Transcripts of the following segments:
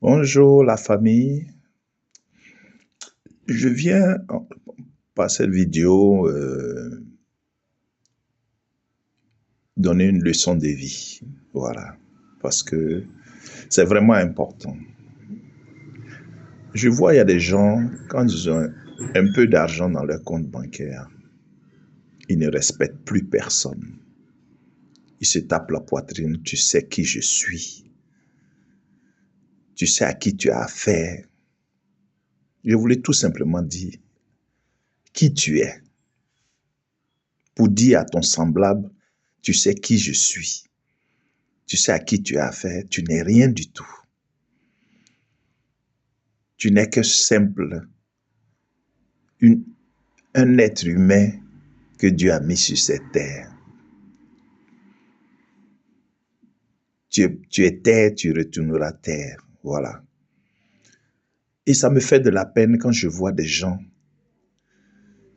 Bonjour la famille, je viens par cette vidéo donner une leçon de vie, voilà, parce que c'est vraiment important. Je vois il y a des gens, quand ils ont un peu d'argent dans leur compte bancaire, ils ne respectent plus personne. Ils se tapent la poitrine, tu sais qui je suis, tu sais à qui tu as affaire. Je voulais tout simplement dire qui tu es, pour dire à ton semblable, tu sais qui je suis. Tu sais à qui tu as affaire, tu n'es rien du tout. Tu n'es que simple, un être humain que Dieu a mis sur cette terre. Tu es terre, tu retourneras terre. Voilà. Et ça me fait de la peine quand je vois des gens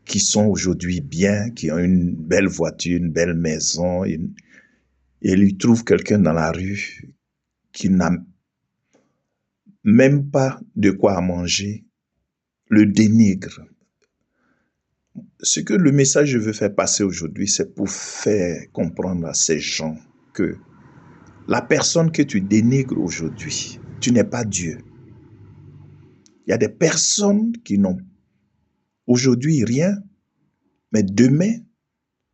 qui sont aujourd'hui bien, qui ont une belle voiture, une belle maison, et ils trouvent quelqu'un dans la rue qui n'a même pas de quoi manger, le dénigre. Ce que le message que je veux faire passer aujourd'hui, c'est pour faire comprendre à ces gens que la personne que tu dénigres aujourd'hui, tu n'es pas Dieu. Il y a des personnes qui n'ont aujourd'hui rien, mais demain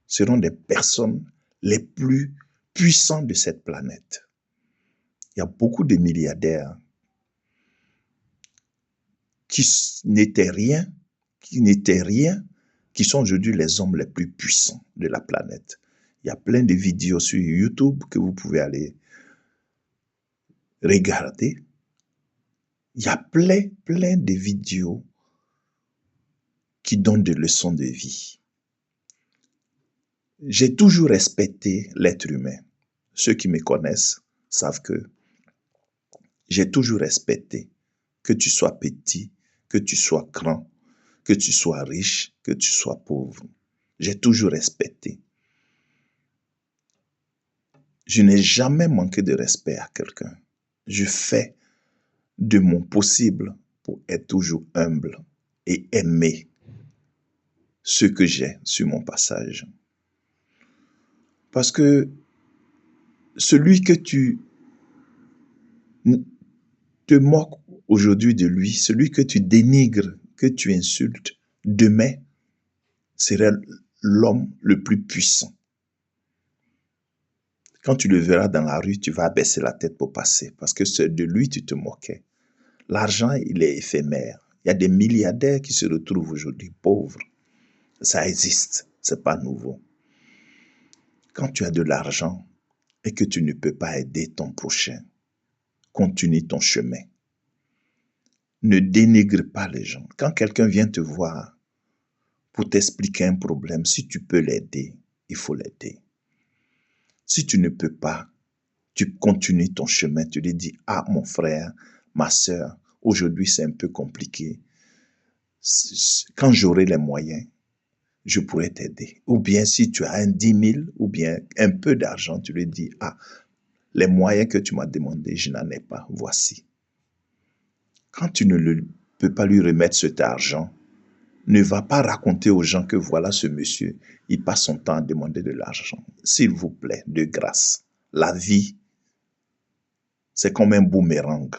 seront des personnes les plus puissantes de cette planète. Il y a beaucoup de milliardaires qui n'étaient rien, qui sont aujourd'hui les hommes les plus puissants de la planète. Il y a plein de vidéos sur YouTube que vous pouvez aller regarder. Il y a plein de vidéos qui donnent des leçons de vie. J'ai toujours respecté l'être humain. Ceux qui me connaissent savent que j'ai toujours respecté, que tu sois petit, que tu sois grand, que tu sois riche, que tu sois pauvre. J'ai toujours respecté. Je n'ai jamais manqué de respect à quelqu'un. Je fais de mon possible pour être toujours humble et aimer ce que j'ai sur mon passage. Parce que celui que tu te moques aujourd'hui de lui, celui que tu dénigres, que tu insultes, demain serait l'homme le plus puissant. Quand tu le verras dans la rue, tu vas baisser la tête pour passer parce que c'est de lui que tu te moquais. L'argent, il est éphémère. Il y a des milliardaires qui se retrouvent aujourd'hui pauvres. Ça existe, c'est pas nouveau. Quand tu as de l'argent et que tu ne peux pas aider ton prochain, continue ton chemin. Ne dénigre pas les gens. Quand quelqu'un vient te voir pour t'expliquer un problème, si tu peux l'aider, il faut l'aider. Si tu ne peux pas, tu continues ton chemin, tu lui dis, ah mon frère, ma soeur, aujourd'hui c'est un peu compliqué. Quand j'aurai les moyens, je pourrais t'aider. Ou bien si tu as un 10 000 ou bien un peu d'argent, tu lui dis, ah, les moyens que tu m'as demandé, je n'en ai pas, voici. Quand tu ne peux pas lui remettre cet argent, ne va pas raconter aux gens que voilà ce monsieur, il passe son temps à demander de l'argent. S'il vous plaît, de grâce, la vie, c'est comme un boomerang.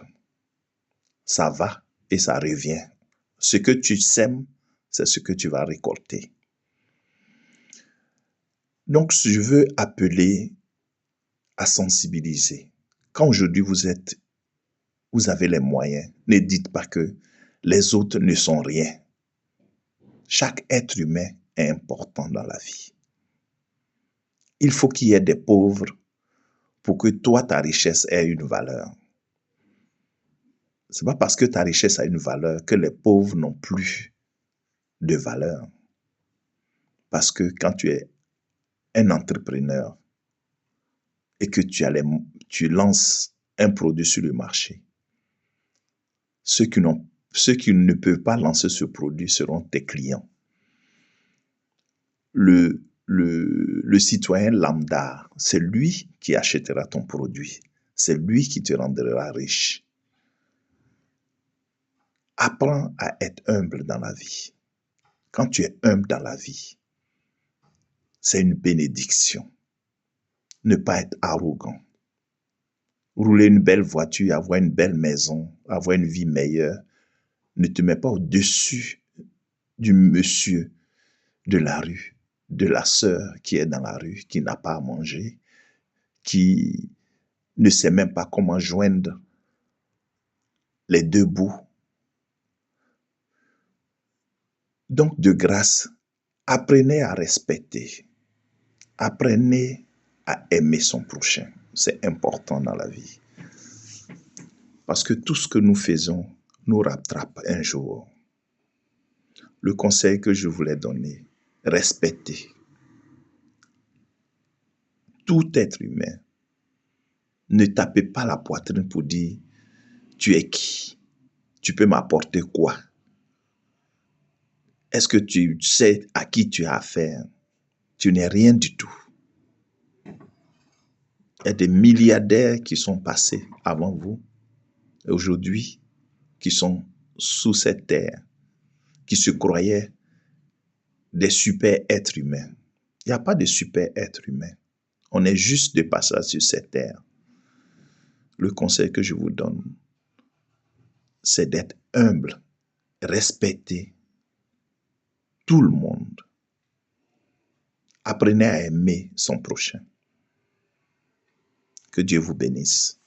Ça va et ça revient. Ce que tu sèmes, c'est ce que tu vas récolter. Donc, je veux appeler à sensibiliser. Quand aujourd'hui vous avez les moyens, ne dites pas que les autres ne sont rien. Chaque être humain est important dans la vie. Il faut qu'il y ait des pauvres pour que toi, ta richesse ait une valeur. Ce n'est pas parce que ta richesse a une valeur que les pauvres n'ont plus de valeur. Parce que quand tu es un entrepreneur et que tu lances un produit sur le marché, ceux qui ne peuvent pas lancer ce produit seront tes clients. Le citoyen lambda, c'est lui qui achètera ton produit. C'est lui qui te rendra riche. Apprends à être humble dans la vie. Quand tu es humble dans la vie, c'est une bénédiction. Ne pas être arrogant. Rouler une belle voiture, avoir une belle maison, avoir une vie meilleure, ne te mets pas au-dessus du monsieur de la rue, de la sœur qui est dans la rue, qui n'a pas à manger, qui ne sait même pas comment joindre les deux bouts. Donc, de grâce, apprenez à respecter, apprenez à aimer son prochain. C'est important dans la vie. Parce que tout ce que nous faisons nous rattrape un jour. Le conseil que je voulais donner, respectez tout être humain. Ne tapez pas la poitrine pour dire « tu es qui? Tu peux m'apporter quoi? Est-ce que tu sais à qui tu as affaire? Tu n'es rien du tout. » Il y a des milliardaires qui sont passés avant vous, et aujourd'hui, qui sont sous cette terre, qui se croyaient des super êtres humains. Il n'y a pas de super êtres humains. On est juste de passage sur cette terre. Le conseil que je vous donne, c'est d'être humble, respecter tout le monde. Apprenez à aimer son prochain. Que Dieu vous bénisse.